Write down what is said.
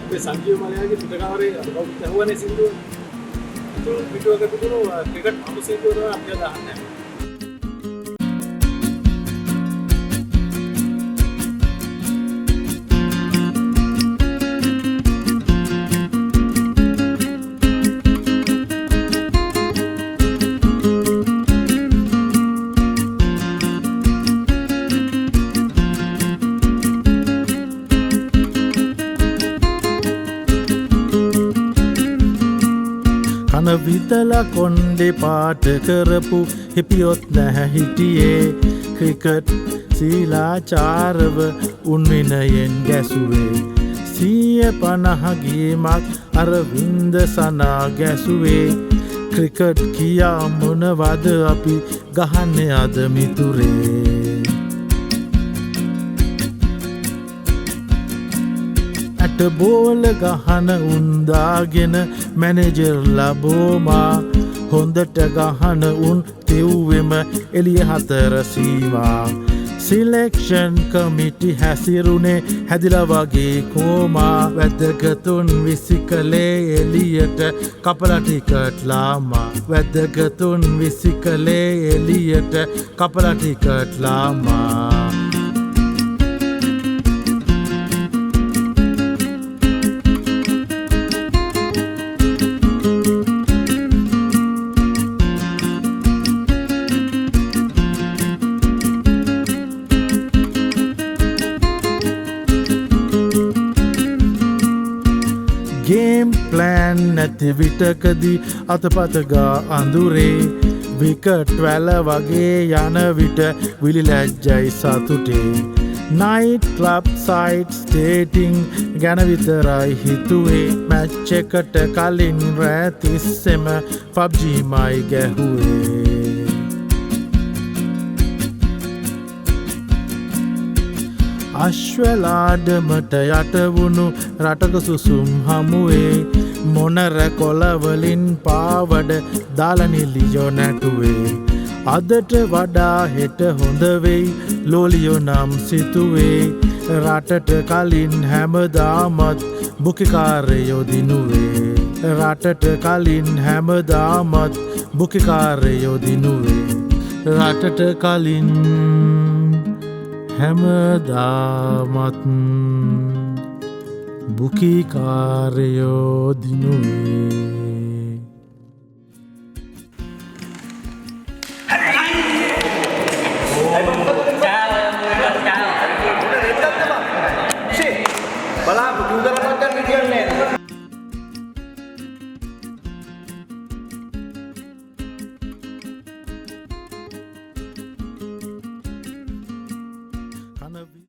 අපේ සංජීව මලයාගේ පිටකාරේ අර කවුරුත් ඇහුවනේ සින්දුව. ඒක පිටුවක පිටුණු ක්‍රිකට් අමු සින්දුව තමයි අපි දාන්නේ. කන විතලා කොණ්ඩේ පාට කරපු හිපියොත් නැහැ හිටියේ ක්‍රිකට් සීලාචාරව උන්විනයෙන් ගැසුවේ 150 ගේමක් අරවින්ද සනා ගැසුවේ ක්‍රිකට් කියා මොනවද අපි ගහන්නේ අද මිතුරේ ඇට බෝල ගහන උන්දාගෙන මැනේජර් ලබෝමා හොඳට ගහන උන් තෙව්වෙම එළිය 4 සීමා සිලෙක්ෂන් කමිටි හැසිරුනේ හැදිලා වගේ කෝමා වැදගතුන් විසිකලේ එළියට කපලා ටිකට් ලාමා වැදගතුන් විසිකලේ එළියට කපලා ටිකට් ලාමා ගේම් ප්ලෑන් නැති විටකදී අතපතගා අඳුරේ විකට් වැල වගේ යන විට විලි ලැජ්ජයි සතුටේ නයිට් ක්ලබ් සයිට්ස් ඩේටිං ගැන විතරයි හිතුවේ මැච් එකට කලින් රෑ තිස්සෙම PUBG මයි ගැහුවේ අශ්වලාඩමට යටවුණු රටක සුසුම් හමුවේ මොනර කොළවලින් පාවඩ දාලනිලියෝ නැටුවේ අදට වඩා හෙට හොඳ වෙයි ලෝලියෝ නම් සිතුවේ රටට කලින් හැමදාමත් බුකිකාරයෝ දිනුවේ රටට කලින් හැමදාමත් බුකිකාරයෝ දිනුවේ රටට කලින් හැමදාමත් බුකිකාරයෝ දිනුවේ Balap, juga dapatkan video